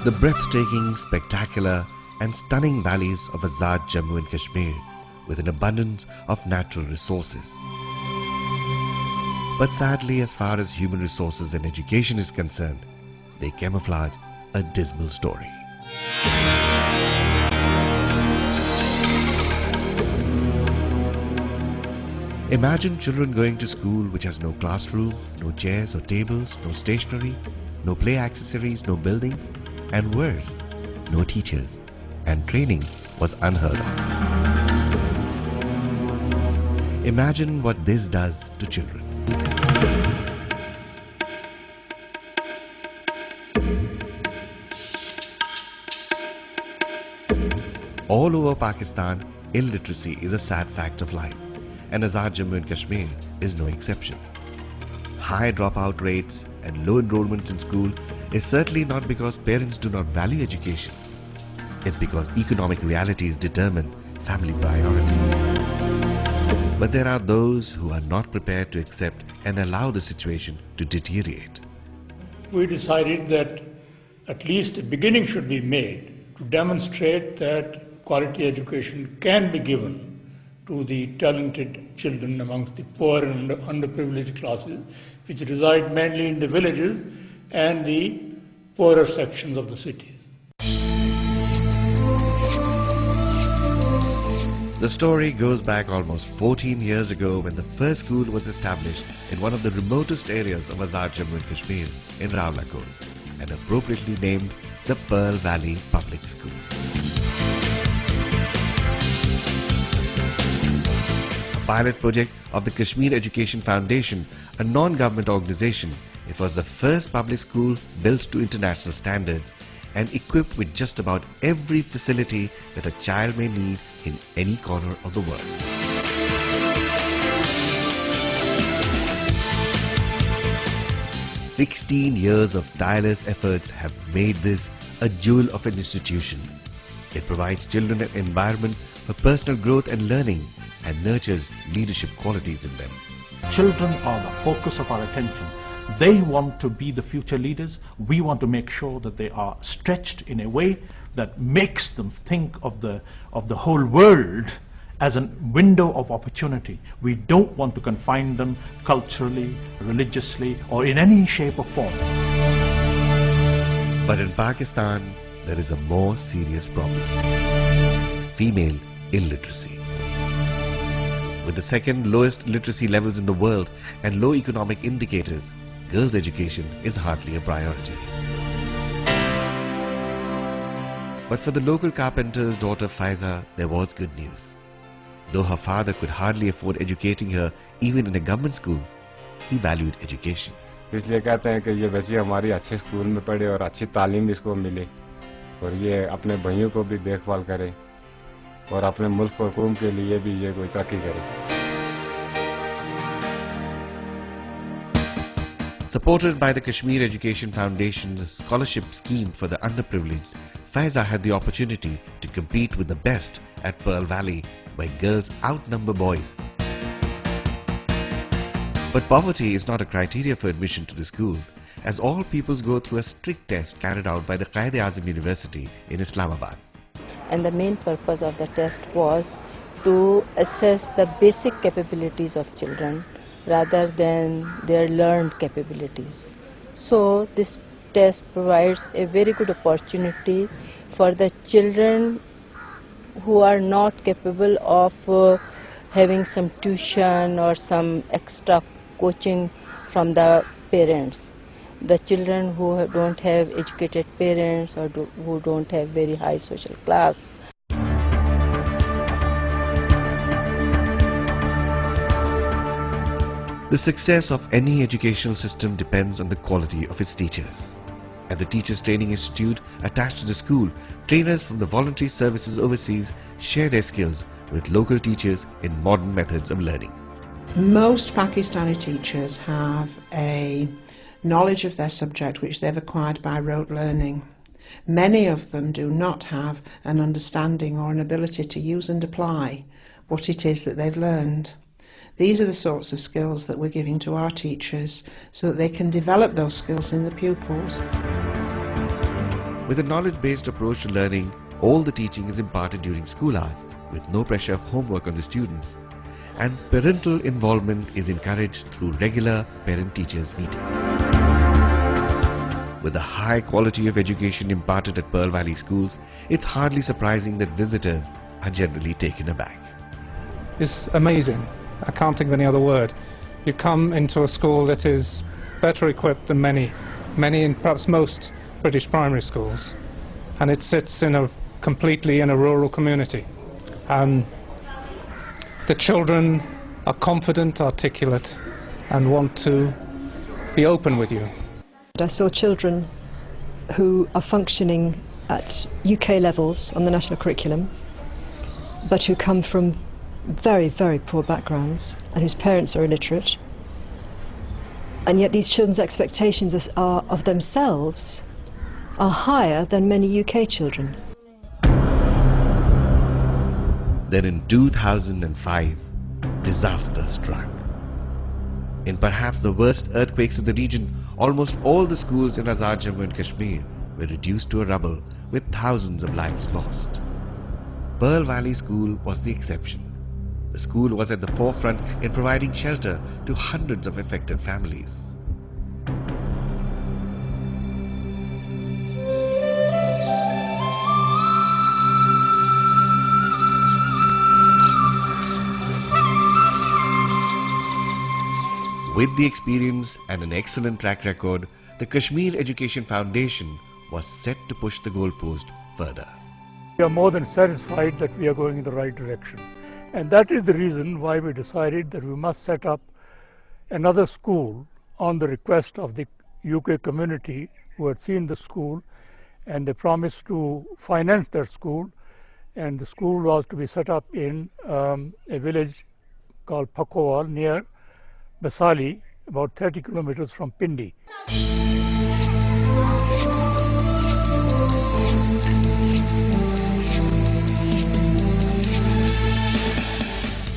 The breathtaking, spectacular and stunning valleys of Azad Jammu and Kashmir with an abundance of natural resources. But sadly, as far as human resources and education is concerned, they camouflage a dismal story. Imagine children going to school which has no classroom, no chairs or tables, no stationery, no play accessories, no buildings, and worse, no teachers, and training was unheard of. Imagine what this does to children. All over Pakistan, illiteracy is a sad fact of life, and Azad Jammu and Kashmir is no exception. High dropout rates and low enrollments in school is certainly not because parents do not value education. It's because economic realities determine family priorities. But there are those who are not prepared to accept and allow the situation to deteriorate. We decided that at least a beginning should be made to demonstrate that quality education can be given to the talented children amongst the poor and underprivileged classes, which reside mainly in the villages and the poorer sections of the cities. The story goes back almost 14 years ago when the first school was established in one of the remotest areas of Azad Jammu and Kashmir in Rawalakot, and appropriately named the Pearl Valley Public School. A pilot project of the Kashmir Education Foundation, a non-government organization, it was the first public school built to international standards and equipped with just about every facility that a child may need in any corner of the world. "16 years of tireless efforts have made this a jewel of an institution. It provides children an environment for personal growth and learning and nurtures leadership qualities in them." Children are the focus of our attention. They want to be the future leaders. We want to make sure that they are stretched in a way that makes them think of the whole world as a window of opportunity. We don't want to confine them culturally, religiously, or in any shape or form. But in Pakistan, there is a more serious problem: female illiteracy. With the second lowest literacy levels in the world and low economic indicators, girls' education is hardly a priority. But for the local carpenter's daughter Faiza, there was good news. Though her father could hardly afford educating her even in a government school, he valued education. इसलिए कहते हैं कि ये बच्ची हमारी अच्छे school में पढ़े और अच्छी तालीम इसको मिले और ये अपने भाइयों को भी देखभाल करे और अपने मुल्क और कौम के लिए भी ये कोई तरक्की करे. Supported by the Kashmir Education Foundation's scholarship scheme for the underprivileged, Faiza had the opportunity to compete with the best at Pearl Valley, where girls outnumber boys. But poverty is not a criteria for admission to the school, as all pupils go through a strict test carried out by the Quaid-e-Azam University in Islamabad. And the main purpose of the test was to assess the basic capabilities of children rather than their learned capabilities. So this test provides a very good opportunity for the children who are not capable of having some tuition or some extra coaching from the parents. The children who don't have educated parents or who don't have very high social class. The success of any educational system depends on the quality of its teachers. At the Teachers Training Institute attached to the school, trainers from the voluntary services overseas share their skills with local teachers in modern methods of learning. Most Pakistani teachers have a knowledge of their subject which they've acquired by rote learning. Many of them do not have an understanding or an ability to use and apply what it is that they've learned. These are the sorts of skills that we're giving to our teachers so that they can develop those skills in the pupils. With a knowledge-based approach to learning, all the teaching is imparted during school hours, with no pressure of homework on the students. And parental involvement is encouraged through regular parent-teachers meetings. With the high quality of education imparted at Pearl Valley schools, it's hardly surprising that visitors are generally taken aback. It's amazing. I can't think of any other word. You come into a school that is better equipped than many and perhaps most British primary schools, and it sits completely in a rural community. The children are confident, articulate, and want to be open with you. I saw children who are functioning at UK levels on the national curriculum, but who come from very, very poor backgrounds and whose parents are illiterate. And yet these children's expectations of themselves are higher than many UK children. Then in 2005, disaster struck. In perhaps the worst earthquakes in the region, almost all the schools in Azad Jammu and Kashmir were reduced to a rubble, with thousands of lives lost. Pearl Valley School was the exception. The school was at the forefront in providing shelter to hundreds of affected families. With the experience and an excellent track record, the Kashmir Education Foundation was set to push the goalpost further. We are more than satisfied that we are going in the right direction. And that is the reason why we decided that we must set up another school on the request of the UK community who had seen the school, and they promised to finance their school. And the school was to be set up in a village called Pakowal near Basali, about 30 kilometers from Pindi.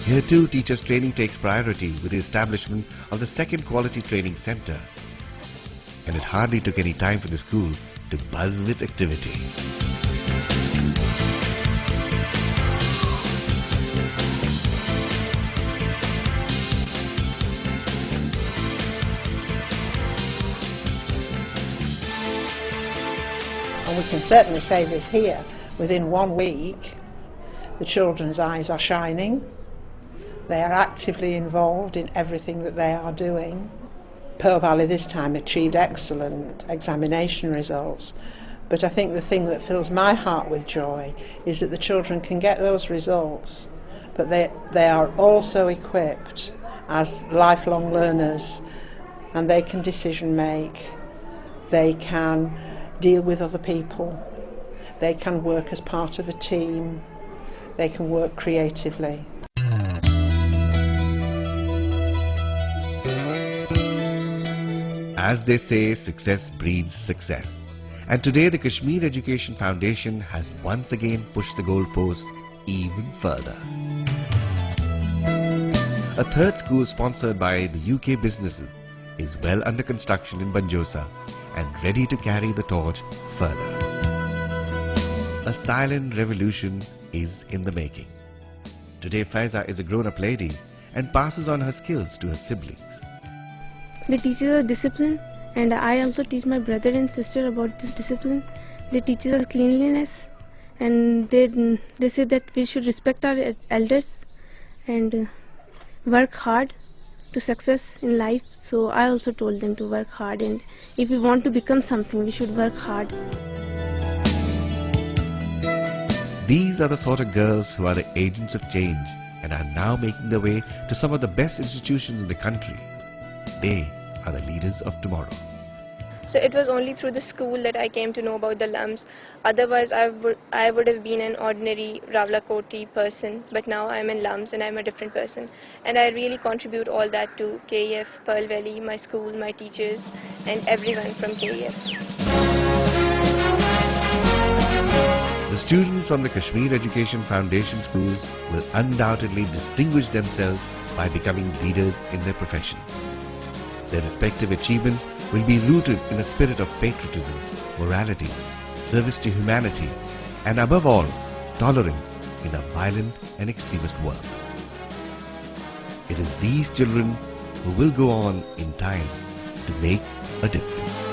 Here too, teachers' training takes priority with the establishment of the second quality training center. And it hardly took any time for the school to buzz with activity. And we can certainly say this here, within 1 week the children's eyes are shining, they are actively involved in everything that they are doing. Pearl Valley this time achieved excellent examination results, but I think the thing that fills my heart with joy is that the children can get those results, but they are also equipped as lifelong learners, and they can decision make, they can deal with other people, they can work as part of a team, they can work creatively. As they say, success breeds success. And today the Kashmir Education Foundation has once again pushed the goalposts even further. A third school sponsored by the UK businesses is well under construction in Banjosa and ready to carry the torch further. A silent revolution is in the making. Today Faiza is a grown-up lady and passes on her skills to her siblings. They teach us discipline, and I also teach my brother and sister about this discipline. They teach us cleanliness, and they say that we should respect our elders and work hard to success in life. So I also told them to work hard, and if we want to become something, we should work hard. These are the sort of girls who are the agents of change and are now making their way to some of the best institutions in the country. They are the leaders of tomorrow. So it was only through the school that I came to know about the LUMS. Otherwise, I would have been an ordinary Rawalakoti person, but now I'm in LUMS and I'm a different person. And I really contribute all that to KEF, Pearl Valley, my school, my teachers, and everyone from KEF. The students from the Kashmir Education Foundation schools will undoubtedly distinguish themselves by becoming leaders in their professions. Their respective achievements will be rooted in a spirit of patriotism, morality, service to humanity, and above all, tolerance in a violent and extremist world. It is these children who will go on in time to make a difference.